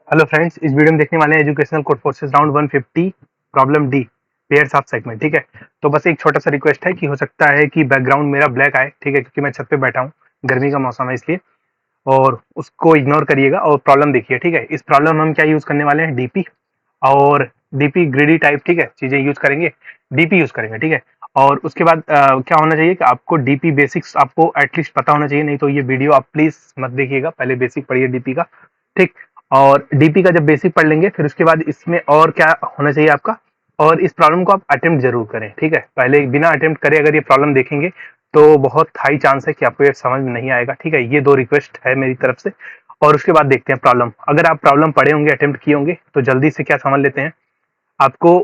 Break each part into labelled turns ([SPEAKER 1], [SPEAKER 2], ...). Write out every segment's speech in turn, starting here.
[SPEAKER 1] Hello friends, इस video में देखने वाले हैं educational code forces round 150 problem D pairs of segment. ठीक है, तो बस एक छोटा सा रिक्वेस्ट है कि हो सकता है कि बैकग्राउंड मेरा ब्लैक आए, ठीक है, क्योंकि मैं छत पे बैठा हूँ, गर्मी का मौसम है इसलिए, और उसको इग्नोर करिएगा और प्रॉब्लम देखिए। ठीक है, इस प्रॉब्लम में हम क्या यूज करने वाले हैं, डीपी और डीपी ग्रिडी टाइप, ठीक है, चीजें यूज करेंगे, डीपी यूज करेंगे। ठीक है, और उसके बाद क्या होना चाहिए कि आपको डीपी बेसिक्स आपको एटलीस्ट पता होना चाहिए, नहीं तो ये वीडियो आप प्लीज मत देखिएगा, पहले बेसिक पढ़िए डीपी का। ठीक, और डीपी का जब बेसिक पढ़ लेंगे फिर उसके बाद इसमें और क्या होना चाहिए आपका, और इस प्रॉब्लम को आप अटेम्प्ट जरूर करें। ठीक है, पहले बिना अटेम्प्ट करे अगर ये प्रॉब्लम देखेंगे तो बहुत हाई चांस है कि आपको ये समझ में नहीं आएगा। ठीक है, ये दो रिक्वेस्ट है मेरी तरफ से। और उसके बाद देखते हैं प्रॉब्लम। अगर आप प्रॉब्लम पढ़े होंगे, अटेम्प्ट किए होंगे, तो जल्दी से क्या समझ लेते हैं, आपको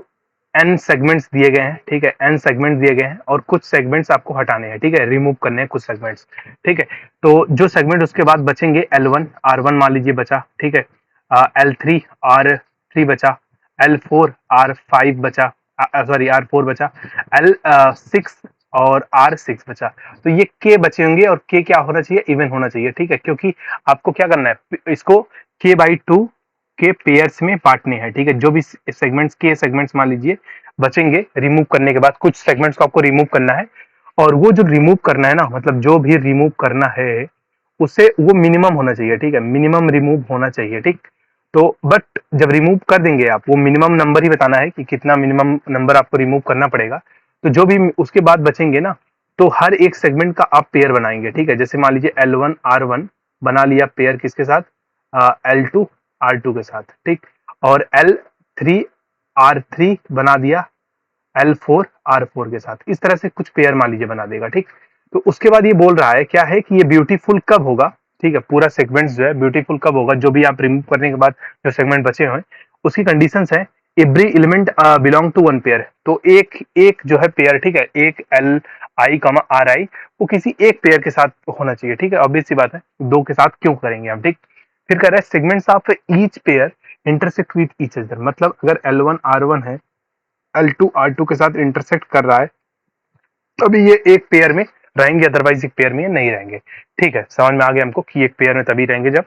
[SPEAKER 1] एन सेगमेंट्स दिए गए हैं। ठीक है, एन सेगमेंट्स दिए गए हैं और कुछ सेगमेंट्स आपको हटाने हैं। ठीक है, रिमूव करने हैं कुछ सेगमेंट्स। ठीक है, तो जो सेगमेंट उसके बाद बचेंगे, L1 R1 मान लीजिए बचा। ठीक है, L3 R3 बचा, L4 R5 बचा, सॉरी R4 बचा, L6 और R6 बचा। तो ये के बचे होंगे और के क्या होना चाहिए, इवन होना चाहिए। ठीक है, क्योंकि आपको क्या करना है, इसको k/2 के पेयर्स में बांटने हैं। ठीक है, जो भी सेगमेंट्स के सेगमेंट्स मान लीजिए बचेंगे रिमूव करने के बाद, कुछ सेगमेंट्स को आपको रिमूव करना है, और वो जो रिमूव करना है ना, मतलब जो भी रिमूव करना है उसे वो मिनिमम होना चाहिए। ठीक है, मिनिमम रिमूव होना चाहिए। ठीक, तो बट जब रिमूव कर देंगे आप, वो मिनिमम नंबर ही बताना है कि कितना मिनिमम नंबर आपको रिमूव करना पड़ेगा। तो जो भी उसके बाद बचेंगे ना, तो हर एक सेगमेंट का आप पेयर बनाएंगे। ठीक है, जैसे मान लीजिए L1 R1 बना लिया पेयर, किसके साथ, L2 R2 के साथ। ठीक, और L3 R3 बना दिया L4 R4 के साथ। इस तरह से कुछ पेयर मान लीजिए बना देगा। ठीक, तो उसके बाद ये बोल रहा है क्या है कि ये ब्यूटीफुल कब होगा। ठीक है, पूरा सेगमेंट्स जो है ब्यूटीफुल कब होगा, जो भी आप रिमूव करने के बाद जो सेगमेंट बचे हुए उसकी कंडीशंस है, every element belong to one pair. तो एक एक जो है पेयर, ठीक है, एक Li, Ri वो किसी एक पेयर के साथ होना चाहिए। ठीक है, ऑब्वियस सी बात है, दो के साथ क्यों करेंगे हम। ठीक, फिर कह रहा है segments of each pair intersect with each other. मतलब अगर L1 R1 है, L2 R2 के साथ इंटरसेक्ट कर रहा है, तभी ये एक पेयर में रहेंगे, अदरवाइज एक पेयर में ये नहीं रहेंगे। ठीक है, समझ में आ गया हमको कि एक पेयर में तभी रहेंगे जब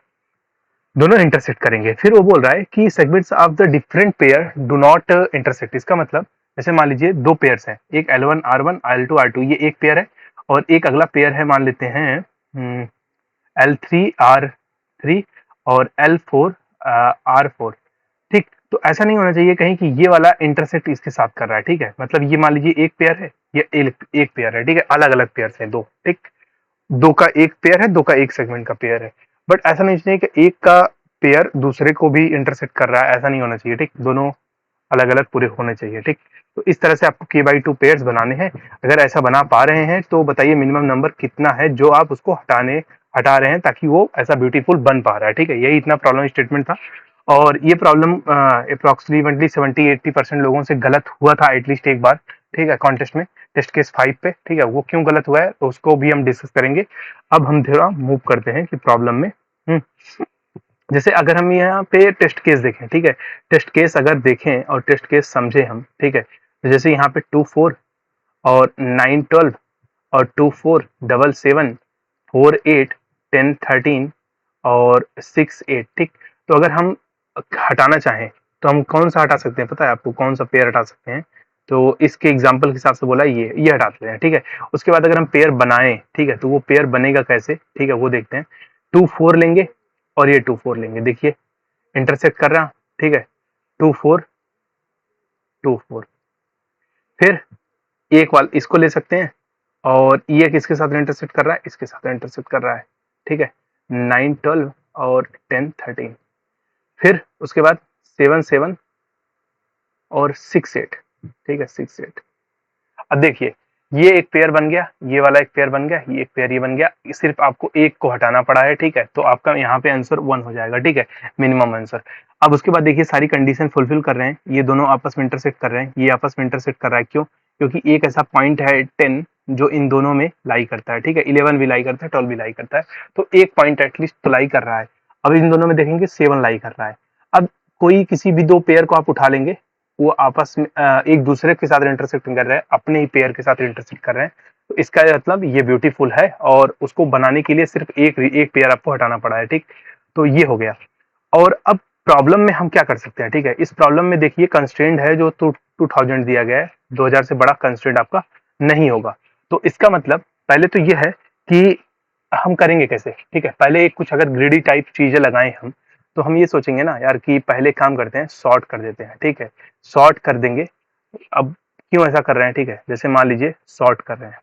[SPEAKER 1] दोनों इंटरसेक्ट करेंगे। फिर वो बोल रहा है कि segments of the different pair do not intersect. इसका मतलब जैसे मान लीजिए दो पेयर्स हैं, एक L1 R1 L2 R2, ये एक पेयर है, और एक अगला पेयर है, मान लेते हैं L3 R3 और L4 R4। ठीक, तो ऐसा नहीं होना चाहिए कहीं कि ये वाला इंटरसेक्ट इसके साथ कर रहा है। ठीक है, मतलब ये मान लीजिए एक पेयर है, ये एक पेयर है। ठीक है, अलग अलग पेयर है दो। ठीक, दो का एक पेयर है, दो का एक सेगमेंट का पेयर है, बट ऐसा नहीं चाहिए कि एक का पेयर दूसरे को भी इंटरसेक्ट कर रहा है, ऐसा नहीं होना चाहिए। ठीक, दोनों अलग अलग पूरे होने चाहिए। ठीक, तो इस तरह से आपको k/2 पेयर्स बनाने हैं। अगर ऐसा बना पा रहे हैं तो बताइए मिनिमम नंबर कितना है जो आप उसको हटा रहे हैं, ताकि वो ऐसा ब्यूटीफुल बन पा रहा है। ठीक है, यही इतना प्रॉब्लम स्टेटमेंट था, और ये प्रॉब्लम अप्रोक्सीमेटली 70-80% लोगों से गलत हुआ था एटलीस्ट एक बार। ठीक है, कॉन्टेस्ट में, टेस्ट केस 5 पे। ठीक है, वो क्यों गलत हुआ है तो उसको भी हम डिस्कस करेंगे। अब हम थोड़ा मूव करते हैं कि प्रॉब्लम में, जैसे अगर हम यहाँ पे टेस्ट केस देखें। ठीक है, टेस्ट केस अगर देखें और टेस्ट केस समझे हम, ठीक है, तो जैसे यहाँ पे 2 4 और 9 12 और 2 4 7 7 4 8 10 13 और 6 8। ठीक, तो अगर हम हटाना चाहें तो हम कौन सा हटा सकते हैं, पता है आपको कौन सा पेयर हटा सकते हैं, तो इसके एग्जाम्पल के हिसाब से बोला ये हटा लेते हैं। ठीक है, उसके बाद अगर हम पेयर बनाएं, ठीक है, तो वो पेयर बनेगा कैसे, ठीक है, वो देखते हैं। 2 4 लेंगे और ये 2 4 लेंगे, देखिए इंटरसेक्ट कर रहा। ठीक है, 2 4 2 4। फिर एक वाल इसको ले सकते हैं, और ये किसके साथ इंटरसेक्ट कर रहा है, इसके साथ इंटरसेक्ट कर रहा है। ठीक है, 9 12 और 10 13। फिर उसके बाद 7 7 और 6 8। ठीक है, 6 8। अब देखिए ये एक पेयर बन गया, ये वाला एक पेयर बन गया, ये एक पेयर ये बन गया, सिर्फ आपको एक को हटाना पड़ा है। ठीक है, तो आपका यहाँ पे आंसर 1 हो जाएगा। ठीक है, मिनिमम आंसर। अब उसके बाद देखिए सारी कंडीशन फुलफिल कर रहे हैं, ये दोनों आपस में इंटरसेक्ट कर रहे हैं, ये आपस में इंटरसेक्ट कर रहा है, क्यों, क्योंकि एक ऐसा पॉइंट है 10 जो इन दोनों में लाई करता है। ठीक है, 11 भी लाई करता है, 12 भी लाई करता है, तो एक पॉइंट एटलीस्ट तो लाई कर रहा है। अब इन दोनों में देखेंगे 7 लाई कर रहा है। अब कोई किसी भी दो पेयर को आप उठा लेंगे, वो आपस में एक दूसरे के साथ इंटरसेक्टिंग कर रहे हैं, अपने ही पेयर के साथ इंटरसेक्ट कर रहे हैं, तो इसका मतलब ये ब्यूटीफुल है, और उसको बनाने के लिए सिर्फ एक पेयर आपको हटाना पड़ा है। ठीक, तो ये हो गया। और अब प्रॉब्लम में हम क्या कर सकते हैं, ठीक है। इस प्रॉब्लम में देखिए कंस्ट्रेंट है जो 2000 दिया गया है, 2000 से बड़ा कंस्ट्रेंट आपका नहीं होगा। तो इसका मतलब पहले तो ये है कि हम करेंगे कैसे, ठीक है। पहले एक कुछ अगर ग्रिडी टाइप चीजें लगाएं हम, तो हम ये सोचेंगे ना यार कि पहले काम करते हैं, सॉर्ट कर देते हैं, ठीक है। सॉर्ट कर देंगे। अब क्यों ऐसा कर रहे हैं, ठीक है। जैसे मान लीजिए सॉर्ट कर रहे हैं,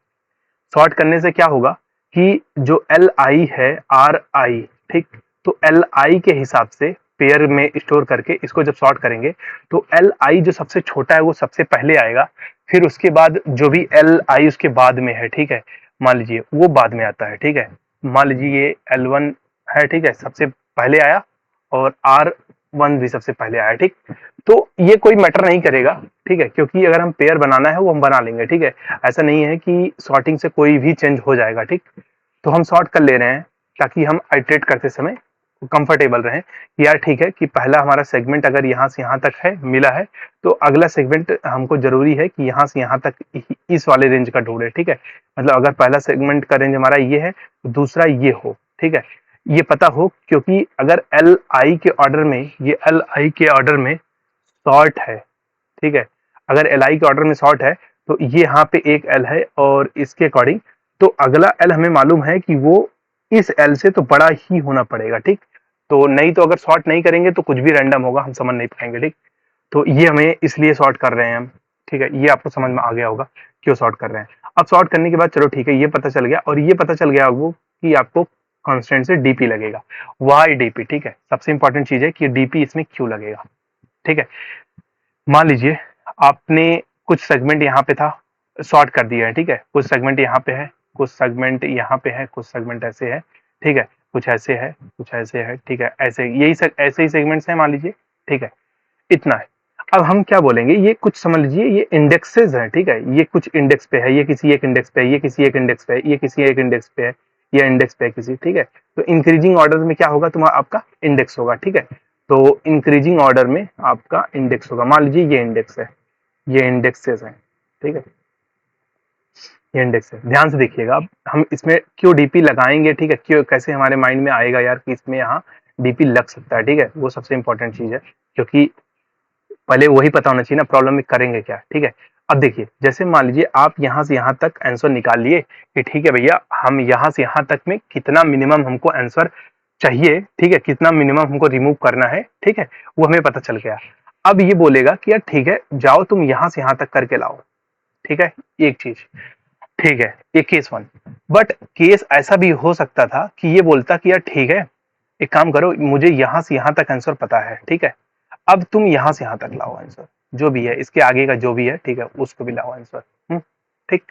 [SPEAKER 1] सॉर्ट करने से क्या होगा कि जो एल आई है, आर आई, ठीक, तो एल आई के हिसाब से पेयर में स्टोर करके इसको जब सॉर्ट करेंगे तो एल आई जो सबसे छोटा है वो सबसे पहले आएगा, फिर उसके बाद जो भी एल आई उसके बाद में है, ठीक है, मान लीजिए वो बाद में आता है, ठीक है। मान लीजिए ये एल वन है, ठीक है, सबसे पहले आया, और आर वन भी सबसे पहले आया, ठीक। तो ये कोई मैटर नहीं करेगा, ठीक है, क्योंकि अगर हम पेयर बनाना है वो हम बना लेंगे, ठीक है। ऐसा नहीं है कि सॉर्टिंग से कोई भी चेंज हो जाएगा, ठीक। तो हम सॉर्ट कर ले रहे हैं ताकि हम आइटरेट करते समय कंफर्टेबल रहें कि यार ठीक है कि पहला हमारा सेगमेंट अगर यहाँ से यहाँ तक है मिला है, तो अगला सेगमेंट हमको जरूरी है कि यहाँ से यहाँ तक इस वाले रेंज का ढूंढे, ठीक है। मतलब अगर पहला सेगमेंट का रेंज हमारा ये है तो दूसरा ये हो, ठीक है, ये पता हो, क्योंकि अगर एल आई के ऑर्डर में, ये एल आई के ऑर्डर में शॉर्ट है, ठीक है, अगर एल आई के ऑर्डर में शॉर्ट है तो ये यहाँ पे एक एल है और इसके अकॉर्डिंग तो अगला एल हमें मालूम है कि वो इस एल से तो बड़ा ही होना पड़ेगा, ठीक। तो नहीं तो अगर शॉर्ट नहीं करेंगे तो कुछ भी रैंडम होगा, हम समझ नहीं पाएंगे, ठीक। तो ये हमें इसलिए शॉर्ट कर रहे हैं हम, ठीक है। ये आपको समझ में आ गया होगा क्यों शॉर्ट कर रहे हैं। अब शॉर्ट करने के बाद चलो ठीक है, ये पता चल गया, और ये पता चल गया वो कि आपको कांस्टेंट से डीपी लगेगा, वाई डीपी, ठीक है। सबसे इंपॉर्टेंट चीज है कि डीपी इसमें क्यों लगेगा, ठीक है। मान लीजिए आपने कुछ सेगमेंट यहाँ पे था, सॉर्ट कर दिया है, ठीक है, कुछ सेगमेंट यहाँ पे है, कुछ सेगमेंट यहाँ पे है, कुछ सेगमेंट ऐसे है, ठीक है, कुछ ऐसे है, कुछ ऐसे है, ठीक है, ऐसे यही ऐसे ही सेगमेंट्स हैं मान लीजिए, ठीक है, इतना है। अब हम क्या बोलेंगे, ये कुछ समझ लीजिए ये इंडेक्सेस हैं, ठीक है, ये कुछ इंडेक्स पे है, ये किसी एक इंडेक्स पे है, ये किसी एक इंडेक्स पे है, ये किसी एक इंडेक्स पे है, ये इंडेक्स पे है किसी, ठीक है। तो इंक्रीजिंग ऑर्डर में क्या होगा, तुम्हारा आपका इंडेक्स होगा, ठीक है। तो इंक्रीजिंग ऑर्डर में आपका इंडेक्स होगा, मान लीजिए ये इंडेक्स है, ये इंडेक्सेस हैं, ठीक है, ये इंडेक्स है। ध्यान से देखिएगा, अब हम इसमें क्यों डीपी लगाएंगे, ठीक है, क्यों, कैसे हमारे माइंड में आएगा यार कि इसमें यहाँ डीपी लग सकता है, ठीक है, वो सबसे इंपॉर्टेंट चीज है, क्योंकि पहले वही पता होना चाहिए ना प्रॉब्लम में करेंगे क्या, ठीक है। अब देखिए जैसे मान लीजिए आप यहाँ से यहाँ तक आंसर निकाल लिए कि ठीक है भैया हम यहाँ से यहाँ तक में कितना मिनिमम हमको आंसर चाहिए, ठीक है, कितना मिनिमम हमको रिमूव करना है, ठीक है, वो हमें पता चल गया। अब ये बोलेगा कि यार ठीक है जाओ तुम यहाँ से यहाँ तक करके लाओ, ठीक है, एक चीज, ठीक है, ये केस वन। बट केस ऐसा भी हो सकता था कि ये बोलता कि यार ठीक है एक काम करो, मुझे यहाँ से यहाँ तक आंसर पता है, ठीक है, अब तुम यहां से यहां तक लाओ आंसर, जो भी है इसके आगे का जो भी है, ठीक है, उसको भी लाओ आंसर, ठीक।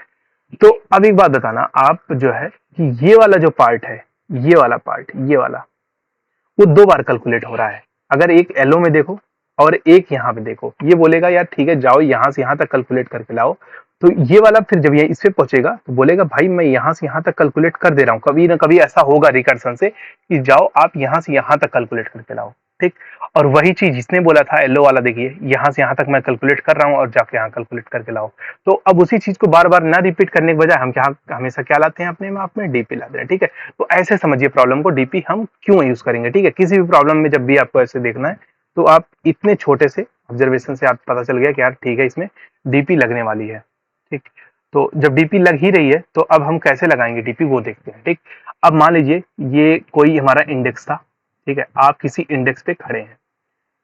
[SPEAKER 1] तो अब एक बात बताना आप जो है कि ये वाला जो पार्ट है, ये वाला पार्ट, ये वाला वो दो बार कैलकुलेट हो रहा है। अगर एक एलओ में देखो और एक यहाँ पे देखो, ये बोलेगा यार ठीक है जाओ यहाँ से यहाँ तक कैलकुलेट करके लाओ, तो ये वाला फिर जब ये इस पे पहुंचेगा तो बोलेगा भाई मैं यहाँ से यहाँ तक कैलकुलेट कर दे रहा हूँ, कभी ना कभी ऐसा होगा रिकर्सन से कि जाओ आप यहाँ से यहाँ तक कैलकुलेट करके लाओ, ठीक। और वही चीज जिसने बोला था एलो वाला, देखिए यहाँ से यहाँ तक मैं कैलकुलेट कर रहा हूँ और जाके यहाँ कैलकुलेट करके लाओ। तो अब उसी चीज को बार बार ना रिपीट करने के बजाय हम क्या हमेशा क्या लाते हैं अपने में, आप में डीपी लाते हैं, ठीक है। तो ऐसे समझिए प्रॉब्लम को, डीपी हम क्यों यूज करेंगे, ठीक है। किसी भी प्रॉब्लम में जब भी आपको ऐसे देखना है तो आप इतने छोटे से ऑब्जर्वेशन से आप पता चल गया कि यार ठीक है इसमें डीपी लगने वाली है, ठीक। तो जब डीपी लग ही रही है तो अब हम कैसे लगाएंगे डीपी वो देखते हैं, ठीक। अब मान लीजिए ये कोई हमारा इंडेक्स था, ठीक है, आप किसी इंडेक्स पे खड़े हैं,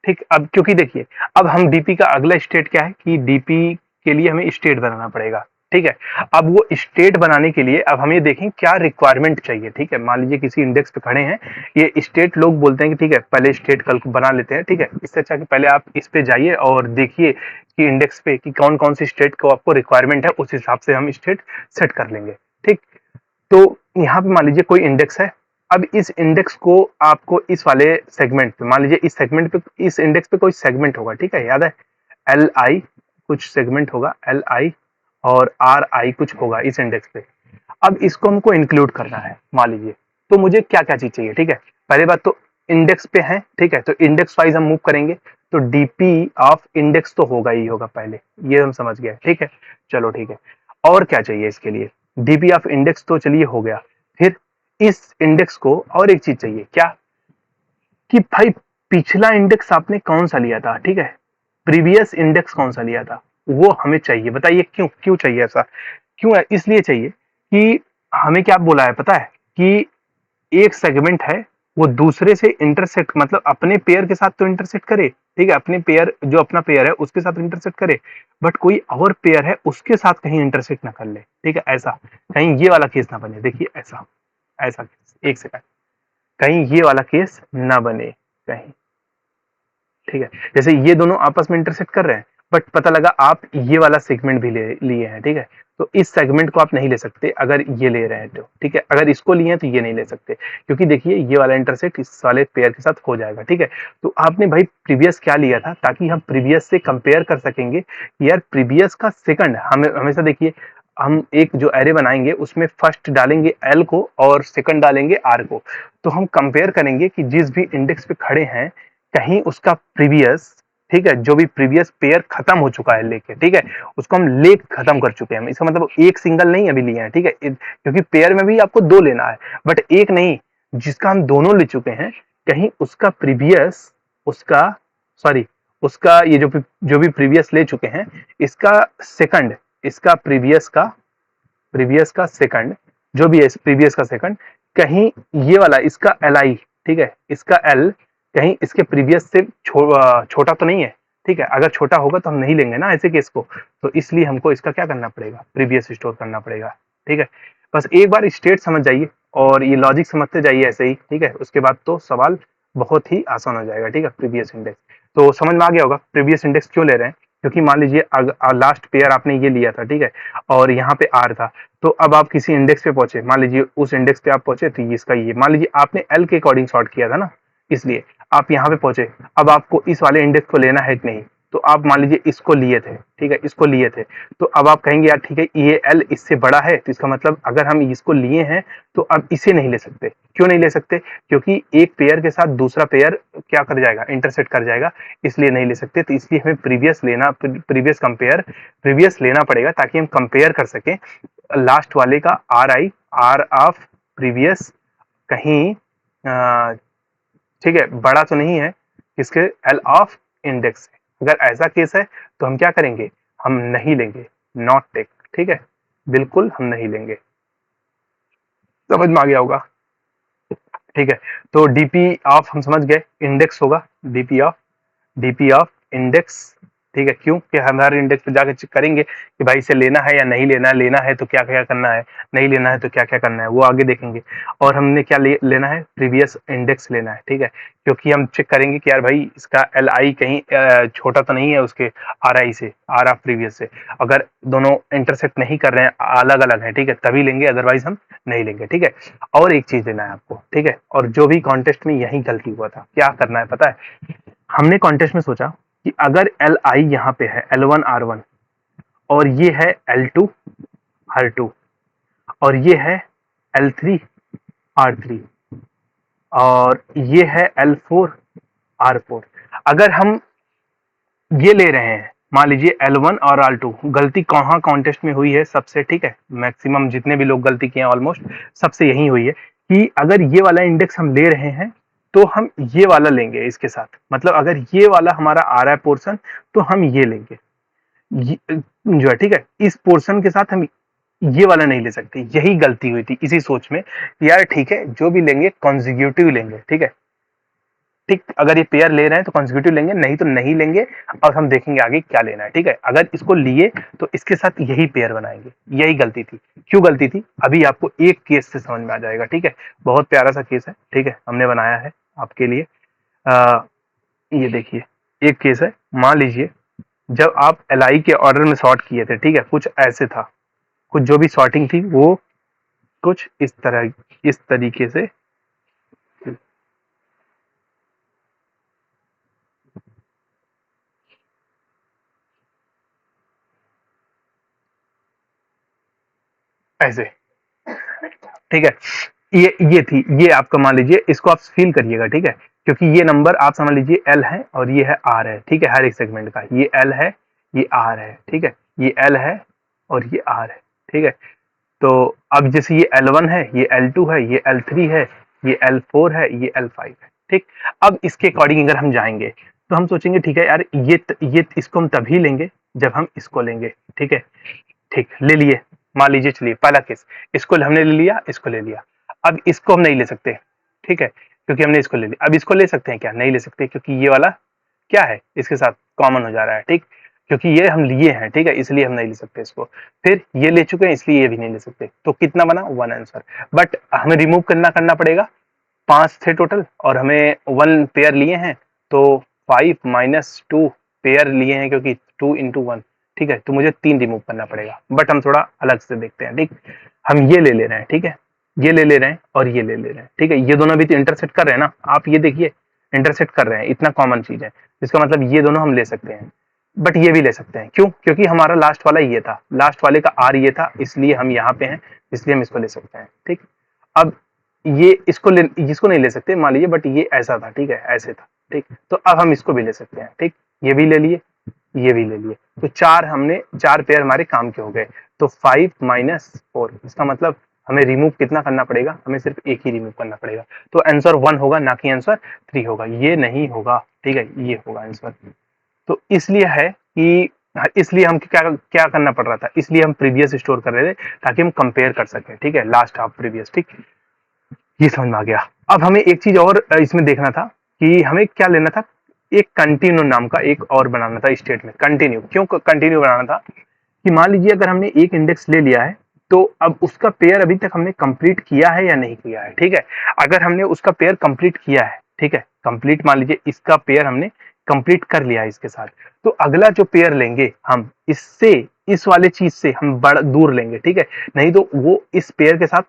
[SPEAKER 1] ठीक। अब क्योंकि देखिए अब हम डीपी का अगला स्टेट क्या है कि डीपी के लिए हमें स्टेट बनाना पड़ेगा, ठीक है। अब वो स्टेट बनाने के लिए अब हम ये देखें क्या रिक्वायरमेंट चाहिए, ठीक है। मान लीजिए किसी इंडेक्स पे खड़े हैं, ये स्टेट लोग बोलते हैं कि ठीक है पहले स्टेट कल बना लेते हैं, ठीक है। इससे अच्छा कि पहले आप इस पे जाइए और देखिए कि इंडेक्स पे कि कौन कौन सी स्टेट को आपको रिक्वायरमेंट है, उस हिसाब से हम स्टेट सेट कर लेंगे, ठीक। तो यहाँ पे मान लीजिए कोई इंडेक्स है, अब इस इंडेक्स को आपको इस वाले सेगमेंट पे, मान लीजिए इस सेगमेंट पे, इस इंडेक्स पे कोई सेगमेंट होगा, ठीक है, याद है एल आई कुछ सेगमेंट होगा, एल आई और आर आई कुछ होगा इस इंडेक्स पे। अब इसको हमको इंक्लूड करना है मान लीजिए, तो मुझे क्या क्या चीज चाहिए, ठीक है। पहले बात तो इंडेक्स पे है, ठीक है, तो इंडेक्स वाइज हम मूव करेंगे, तो डीपी ऑफ इंडेक्स तो होगा ही होगा पहले, ये हम समझ गए, ठीक है। चलो ठीक है, और क्या चाहिए इसके लिए, डीपी ऑफ इंडेक्स तो चलिए हो गया, फिर इस इंडेक्स को और एक चीज चाहिए क्या, कि भाई पिछला इंडेक्स आपने कौन सा लिया था, ठीक है, प्रीवियस इंडेक्स कौन सा लिया था, वो हमें चाहिए। बताइए क्यों, क्यों चाहिए ऐसा, क्यों है? इसलिए चाहिए कि हमें क्या बोला है पता है, कि एक सेगमेंट है वो दूसरे से इंटरसेक्ट, मतलब अपने पेयर के साथ तो इंटरसेक्ट करे, ठीक है, अपने पेयर जो अपना पेयर है उसके साथ इंटरसेक्ट करे, बट कोई और पेयर है उसके साथ कहीं इंटरसेक्ट ना कर ले, ठीक है, ऐसा कहीं ये वाला केस ना बने। देखिए ऐसा, ऐसा केस, एक सेकंड, कहीं ये वाला केस ना बने कहीं, ठीक है, जैसे ये दोनों आपस में इंटरसेक्ट कर रहे हैं, बट पता लगा आप ये वाला सेगमेंट भी ले लिए हैं, ठीक है, तो इस सेगमेंट को आप नहीं ले सकते अगर ये ले रहे हैं तो, ठीक है, अगर इसको लिए हैं तो ये नहीं ले सकते, क्योंकि देखिए ये वाला इंटरसेक्ट इस वाले पेयर के साथ हो जाएगा, ठीक है। तो आपने भाई प्रीवियस क्या लिया था, ताकि हम प्रीवियस से कंपेयर कर सकेंगे यार, प्रीवियस का सेकंड हमें हमेशा देखिए, हम एक जो एरे बनाएंगे उसमें फर्स्ट डालेंगे एल को और सेकंड डालेंगे आर को, तो हम कंपेयर करेंगे कि जिस भी इंडेक्स पे खड़े हैं कहीं उसका प्रीवियस, ठीक है, जो भी प्रीवियस पेयर खत्म हो चुका है लेके, ठीक है, उसको हम ले खत्म कर चुके हैं, इसका मतलब एक सिंगल नहीं अभी लिए हैं, ठीक है, क्योंकि पेयर में भी आपको दो लेना है, बट एक नहीं, जिसका हम दोनों ले चुके हैं, कहीं उसका प्रीवियस, उसका, सॉरी, उसका ये जो भी प्रीवियस ले चुके हैं, इसका सेकंड, इसका प्रीवियस का सेकंड, जो भी है प्रीवियस का सेकंड, कहीं ये वाला इसका एल आई, ठीक है, इसका एल कहीं इसके प्रीवियस से छोटा तो नहीं है, ठीक है, अगर छोटा होगा तो हम नहीं लेंगे ना ऐसे केस को, तो इसलिए हमको इसका क्या करना पड़ेगा, प्रीवियस स्टोर करना पड़ेगा, ठीक है। बस एक बार स्टेट समझ जाइए और ये लॉजिक समझते जाइए ऐसे ही, ठीक है, उसके बाद तो सवाल बहुत ही आसान हो जाएगा, ठीक है। प्रीवियस इंडेक्स तो समझ में आ गया होगा, प्रीवियस इंडेक्स क्यों ले रहे हैं, क्योंकि मान लीजिए लास्ट पेयर आपने ये लिया था, ठीक है, और यहाँ पे आर था, तो अब आप किसी इंडेक्स पे पहुंचे, मान लीजिए उस इंडेक्स पे आप पहुंचे, तो इसका ये मान लीजिए आपने एल के अकॉर्डिंग सॉर्ट किया था ना, इसलिए आप यहाँ पे पहुंचे, अब आपको इस वाले इंडेक्स को लेना है कि नहीं, तो आप मान लीजिए इसको लिए थे, ठीक है, इसको लिए थे, तो अब आप कहेंगे यार ठीक है ये एल इससे बड़ा है, तो इसका मतलब अगर हम इसको लिए हैं तो अब इसे नहीं ले सकते। क्यों नहीं ले सकते, क्योंकि एक पेयर के साथ दूसरा पेयर क्या कर जाएगा, इंटरसेक्ट कर जाएगा, इसलिए नहीं ले सकते। तो इसलिए हमें प्रीवियस लेना पड़ेगा, ताकि हम कंपेयर कर सकें लास्ट वाले का R I, R of previous कहीं ठीक है बड़ा तो नहीं है इसके एल ऑफ इंडेक्स। अगर ऐसा केस है तो हम क्या करेंगे, हम नहीं लेंगे, नॉट टेक, ठीक है, बिल्कुल हम नहीं लेंगे। समझ में आ गया होगा, ठीक है। तो डीपी ऑफ हम समझ गए, इंडेक्स होगा डीपी ऑफ इंडेक्स, ठीक है, क्यों कि हमारे इंडेक्स पे जाकर चेक करेंगे कि भाई इसे लेना है या नहीं लेना है तो क्या क्या करना है, नहीं लेना है तो क्या क्या करना है, वो आगे देखेंगे। और हमने क्या लेना है, प्रीवियस इंडेक्स लेना है, ठीक है, क्योंकि हम चेक करेंगे कि यार भाई इसका एल आई कहीं छोटा तो नहीं है उसके आर आई से, आर ऑफ प्रीवियस से। अगर दोनों इंटरसेक्ट नहीं कर रहे हैं, अलग अलग है, ठीक है, तभी लेंगे, अदरवाइज हम नहीं लेंगे, ठीक है। और एक चीज लेना है आपको, ठीक है, और जो भी कॉन्टेस्ट में यही गलती हुआ था, क्या करना है पता है, हमने कॉन्टेस्ट में सोचा कि अगर एल आई यहाँ पे है L1 R1 और ये है L2 R2 और ये है L3 R3 और ये है L4 R4, अगर हम ये ले रहे हैं, मान लीजिए L1 और R2, गलती कहाँ कॉन्टेस्ट में हुई है सबसे, ठीक है, मैक्सिमम जितने भी लोग गलती किए हैं ऑलमोस्ट सबसे यही हुई है कि अगर ये वाला इंडेक्स हम ले रहे हैं तो हम ये वाला लेंगे इसके साथ, मतलब अगर ये वाला हमारा आ रहा है पोर्शन तो हम ये लेंगे, जो है, ठीक है, इस पोर्शन के साथ हम ये वाला नहीं ले सकते। यही गलती हुई थी इसी सोच में, यार ठीक है जो भी लेंगे कॉन्जिक्यूटिव लेंगे, ठीक है, ठीक, अगर ये पेयर ले रहे हैं तो कॉन्जिक्यूटिव लेंगे, नहीं तो नहीं लेंगे, और हम देखेंगे आगे क्या लेना है, ठीक है। अगर इसको लिए तो इसके साथ यही पेयर बनाएंगे, यही गलती थी। क्यों गलती थी, अभी आपको एक केस से समझ में आ जाएगा, ठीक है, बहुत प्यारा सा केस है, ठीक है, हमने बनाया है आपके लिए। ये देखिए एक केस है, मान लीजिए जब आप एल आई के ऑर्डर में सॉर्ट किए थे, ठीक है, कुछ ऐसे था, कुछ जो भी सॉर्टिंग थी वो कुछ इस तरीके से, ऐसे, ठीक है, ये थी, ये आपका मान लीजिए, इसको आप फील करिएगा, ठीक है, क्योंकि ये नंबर आप समझ लीजिए एल है और ये है आर है, ठीक है, हर एक सेगमेंट का ये एल है, ये आर है, ठीक है, ये एल है और ये आर है, ठीक है। तो अब जैसे ये L1 है, ये L2 है, ये L3 है, ये L4 है, ये L5 है, ठीक। अब इसके अकॉर्डिंग अगर हम जाएंगे तो हम सोचेंगे ठीक है यार, ये इसको हम तभी लेंगे जब हम इसको लेंगे, ठीक है। ठीक, ले लिए, मान लीजिए, चलिए पहला केस, इसको हमने ले लिया, इसको ले लिया। अब इसको हम नहीं ले सकते, ठीक है, क्योंकि हमने इसको ले लिया। अब इसको ले सकते हैं क्या? नहीं ले सकते, क्योंकि ये वाला क्या है, इसके साथ कॉमन हो जा रहा है, ठीक, क्योंकि ये हम लिए हैं, ठीक है, इसलिए हम नहीं ले सकते इसको। फिर ये ले चुके हैं, इसलिए ये भी नहीं ले सकते। तो कितना बना? 1 आंसर। बट हमें रिमूव करना पड़ेगा, 5 थे टोटल और हमें 1 पेयर लिए हैं, तो 5 माइनस 2 पेयर लिए हैं, क्योंकि 2 इंटू 1, ठीक है, तो मुझे 3 रिमूव करना पड़ेगा। बट हम थोड़ा अलग से देखते हैं, ठीक। हम ये ले रहे हैं, ठीक है, ये ले रहे हैं और ये ले रहे हैं, ठीक है, ये दोनों भी तो इंटरसेक्ट कर रहे हैं ना, आप ये देखिए, इंटरसेक्ट कर रहे हैं, इतना कॉमन चीज है, इसका मतलब ये दोनों हम ले सकते हैं। बट ये भी ले सकते हैं, क्यों? क्योंकि हमारा लास्ट वाला ये था, लास्ट वाले का आर ये था, इसलिए हम यहाँ पे हैं, इसलिए हम इसको ले सकते हैं, ठीक। अब ये इसको नहीं ले सकते मान लीजिए, बट ये ऐसा था, ठीक है, ऐसे था, ठीक, तो अब हम इसको भी ले सकते हैं, ठीक, ये भी ले लिए, ये भी ले लिए, तो 4 पेयर हमारे काम के हो गए। तो 5 माइनस 4, इसका मतलब हमें रिमूव कितना करना पड़ेगा? हमें सिर्फ एक ही रिमूव करना पड़ेगा, तो आंसर 1 होगा, ना कि आंसर 3 होगा। ये नहीं होगा, ठीक है, ये होगा आंसर। तो इसलिए है कि इसलिए हम क्या क्या करना पड़ रहा था, इसलिए हम प्रीवियस स्टोर कर रहे थे, ताकि हम कंपेयर कर सकें, ठीक है, लास्ट हाफ प्रीवियस, ठीक। ये समझ में आ गया। अब हमें एक चीज और इसमें देखना था कि हमें क्या लेना था, एक कंटिन्यू नाम का एक और बनाना था स्टेटमेंट। कंटिन्यू, क्यों कंटिन्यू बनाना था? कि मान लीजिए अगर हमने एक इंडेक्स ले लिया है, तो अब उसका पेयर अभी तक हमने कंप्लीट किया है या नहीं किया है, ठीक है। अगर हमने उसका पेयर कंप्लीट किया है, ठीक है, कंप्लीट, मान लीजिए इसका पेयर हमने कंप्लीट कर लिया है इसके साथ, तो अगला जो पेयर लेंगे हम इससे, इस वाले चीज से हम बड़ा दूर लेंगे, ठीक है, नहीं तो वो इस पेयर के साथ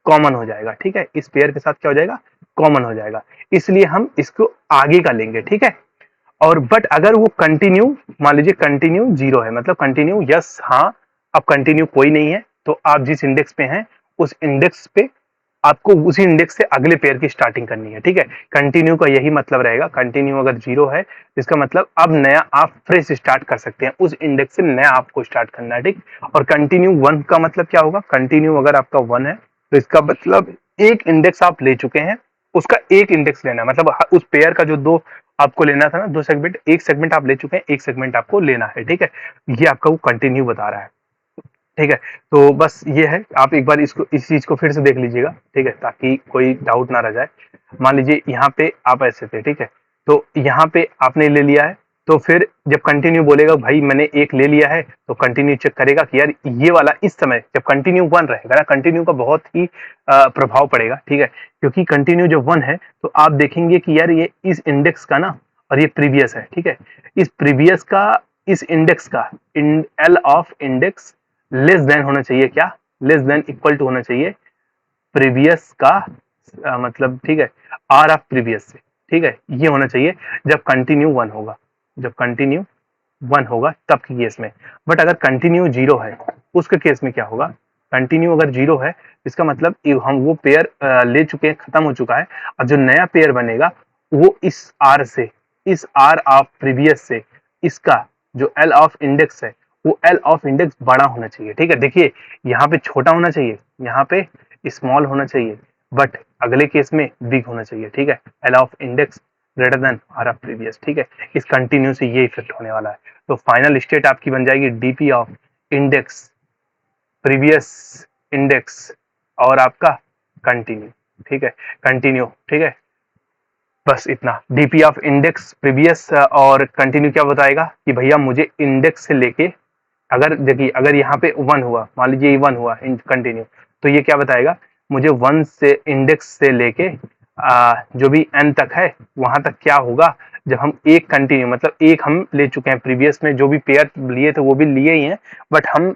[SPEAKER 1] कॉमन हो जाएगा, ठीक है, इस पेयर के साथ क्या हो जाएगा? कॉमन हो जाएगा, इसलिए हम इसको आगे का लेंगे, ठीक है। और बट अगर वो कंटिन्यू, मान लीजिए कंटिन्यू 0 है, मतलब कंटिन्यू यस हाँ, अब कंटिन्यू कोई नहीं है, तो आप जिस इंडेक्स पे हैं उस इंडेक्स पे आपको उसी इंडेक्स से अगले पेयर की स्टार्टिंग करनी है, ठीक है। कंटिन्यू का यही मतलब रहेगा, कंटिन्यू अगर 0 है, इसका मतलब अब नया आप फ्रेश स्टार्ट कर सकते हैं, उस इंडेक्स से नया आपको स्टार्ट करना है, ठीक। और कंटिन्यू 1 का मतलब क्या होगा? कंटिन्यू अगर आपका 1 है, तो इसका मतलब एक इंडेक्स आप ले चुके हैं, उसका एक इंडेक्स लेना है, मतलब उस पेयर का जो दो आपको लेना था ना, 2 सेगमेंट, एक सेगमेंट आप ले चुके हैं, एक सेगमेंट आपको लेना है, ठीक है। ये आपका वो कंटिन्यू बता रहा है, ठीक है। तो बस ये है, आप एक बार इसको, इस चीज को फिर से देख लीजिएगा, ठीक है, ताकि कोई डाउट ना रह जाए। मान लीजिए यहाँ पे आप ऐसे थे, ठीक है, तो यहाँ पे आपने ले लिया है, तो फिर जब कंटिन्यू बोलेगा भाई मैंने एक ले लिया है, तो कंटिन्यू चेक करेगा कि यार ये वाला, इस समय जब कंटिन्यू 1 रहेगा ना, कंटिन्यू का बहुत ही प्रभाव पड़ेगा, ठीक है, क्योंकि कंटिन्यू जब 1 है, तो आप देखेंगे कि यार ये इस इंडेक्स का ना, और ये प्रीवियस है, ठीक है, इस प्रीवियस का, इस इंडेक्स का L of index less than होना चाहिए, क्या? लेस देन इक्वल टू होना चाहिए प्रीवियस का, मतलब, ठीक है, आर ऑफ प्रीवियस से, ठीक है, ये होना चाहिए जब कंटिन्यू 1 होगा, जब कंटिन्यू 1 होगा तब के केस में। बट अगर कंटिन्यू 0 है, उसके केस में क्या होगा? कंटिन्यू अगर 0 है, इसका मतलब हम वो पेयर ले चुके हैं, खत्म हो चुका है, अब जो नया पेयर बनेगा वो इस आर से, इस आर ऑफ प्रीवियस से, इसका जो एल ऑफ इंडेक्स है, वो एल ऑफ इंडेक्स बड़ा होना चाहिए, ठीक है। देखिए यहाँ पे छोटा होना चाहिए, यहाँ पे स्मॉल होना चाहिए, बट अगले केस में बिग होना चाहिए, ठीक है। L of index greater than R of previous, ठीक है। इस कंटिन्यू से ये इफेक्ट होने वाला है। तो फाइनल स्टेट आपकी बन जाएगी DP of index, previous index, और आपका कंटिन्यू, ठीक है, कंटिन्यू, ठीक है। बस इतना, डीपी ऑफ इंडेक्स, प्रीवियस और कंटिन्यू क्या बताएगा कि भैया मुझे इंडेक्स से लेके, अगर देखिए अगर यहाँ पे 1 हुआ, मान लीजिए 1 हुआ कंटिन्यू, तो ये क्या बताएगा? मुझे 1 से इंडेक्स से लेके जो भी n तक है वहां तक क्या होगा, जब हम एक कंटिन्यू, मतलब एक हम ले चुके हैं, प्रीवियस में जो भी पेयर लिए थे वो भी लिए ही हैं, बट हम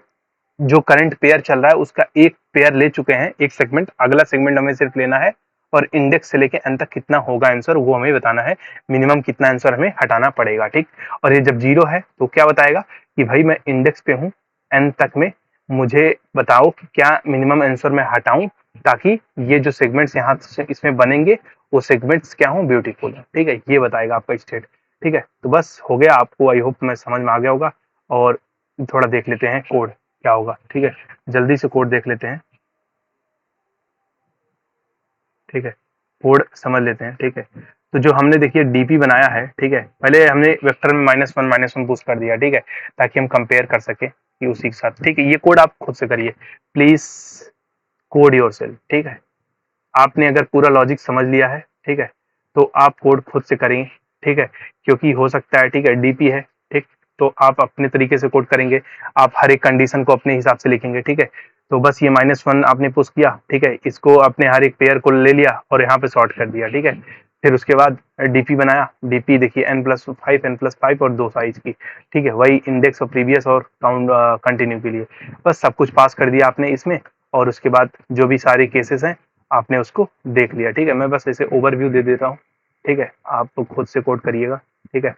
[SPEAKER 1] जो करंट पेयर चल रहा है उसका एक पेयर ले चुके हैं, एक सेगमेंट, अगला सेगमेंट हमें सिर्फ लेना है, और इंडेक्स से लेके एन तक कितना होगा आंसर वो हमें बताना है, मिनिमम कितना आंसर हमें हटाना पड़ेगा, ठीक। और ये जब 0 है तो क्या बताएगा कि भाई मैं इंडेक्स पे हूँ, एन तक में मुझे बताओ कि क्या मिनिमम आंसर मैं हटाऊं, ताकि ये जो सेगमेंट्स यहाँ से इसमें बनेंगे वो सेगमेंट्स क्या हो, ब्यूटीफुल, ठीक है। ये बताएगा आपका स्टेट, ठीक है। तो बस हो गया, आपको आई होप मैं समझ में आ गया होगा। और थोड़ा देख लेते हैं कोड क्या होगा, ठीक है, जल्दी से कोड देख लेते हैं, ठीक है, कोड समझ लेते हैं, ठीक है। तो जो हमने देखिए डीपी बनाया है, ठीक है, पहले हमने वेक्टर में -1 पुश कर दिया, ठीक है, ताकि हम कंपेयर कर सके कि उसी के साथ, ठीक है। ये कोड आप खुद से करिए प्लीज, कोड योरसेल्फ, ठीक है। आपने अगर पूरा लॉजिक समझ लिया है, ठीक है, तो आप कोड खुद से करेंगे, ठीक है, क्योंकि हो सकता है, ठीक है, डीपी है, ठीक, तो आप अपने तरीके से कोड करेंगे, आप हर एक कंडीशन को अपने हिसाब से लिखेंगे, ठीक है। तो बस ये -1 आपने पुश किया, ठीक है, इसको आपने हर एक पेयर को ले लिया और यहाँ पे सॉर्ट कर दिया, ठीक है। फिर उसके बाद डीपी बनाया, डीपी देखिए n+5 n+5 और 2 साइज की, ठीक है, वही इंडेक्स और प्रीवियस और काउंट कंटिन्यू के लिए, बस सब कुछ पास कर दिया आपने इसमें। और उसके बाद जो भी सारे केसेस हैं आपने उसको देख लिया, ठीक है। मैं बस ऐसे ओवरव्यू दे देता हूँ, ठीक है, आप खुद से कोड करिएगा, ठीक है।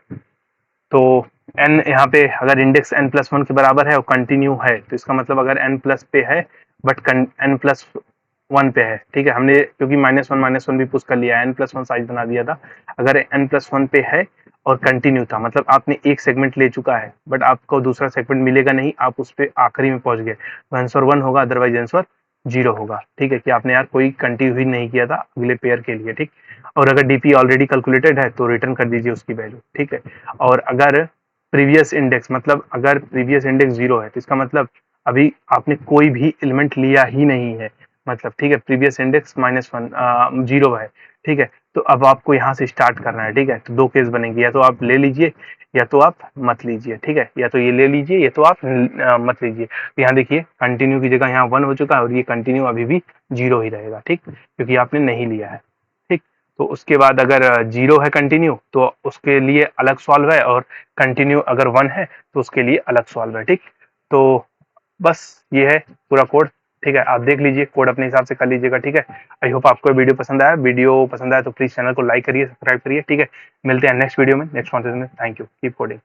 [SPEAKER 1] तो n यहाँ पे अगर इंडेक्स n+1 के बराबर है और कंटिन्यू है, तो इसका मतलब अगर n प्लस पे है बट n+1 पे है, ठीक है, हमने क्योंकि -1 भी पुश कर लिया, n+1 साइज बना दिया था। अगर n+1 पे है और कंटिन्यू था, मतलब आपने एक सेगमेंट ले चुका है बट आपको दूसरा सेगमेंट मिलेगा नहीं, आप उस पर आखिरी में पहुंच गए, तो आंसर 1 होगा, अदरवाइज आंसर 0 होगा, ठीक है, कि आपने यार कोई कंटिन्यू ही नहीं किया था अगले पेयर के लिए, ठीक। और अगर डीपी ऑलरेडी कैलकुलेटेड है तो रिटर्न कर दीजिए उसकी वैल्यू, ठीक है। और अगर प्रीवियस इंडेक्स, मतलब अगर प्रीवियस इंडेक्स 0 है तो इसका मतलब अभी आपने कोई भी एलिमेंट लिया ही नहीं है, मतलब, ठीक है, प्रीवियस इंडेक्स -1 0 है, ठीक है। तो अब आपको यहाँ से स्टार्ट करना है, ठीक है। तो दो केस बनेंगे, या तो आप ले लीजिए या तो आप मत लीजिए, ठीक है, या तो ये ले लीजिए या तो आप मत लीजिए। तो यहाँ देखिए कंटिन्यू की जगह यहाँ 1 हो चुका है और ये कंटिन्यू अभी भी 0 ही रहेगा, ठीक, क्योंकि आपने नहीं लिया है, ठीक। तो उसके बाद अगर 0 है कंटिन्यू तो उसके लिए अलग सॉल्व है, और कंटिन्यू अगर 1 है तो उसके लिए अलग सॉल्व है, ठीक। तो बस ये है पूरा कोड, ठीक है, आप देख लीजिए, कोड अपने हिसाब से कर लीजिएगा, ठीक है। आई होप आपको वीडियो पसंद आया, वीडियो पसंद आया तो प्लीज चैनल को लाइक करिए, सब्सक्राइब करिए, ठीक है। मिलते हैं नेक्स्ट वीडियो में, नेक्स्ट कॉन्टेंट में। Thank you, keep coding.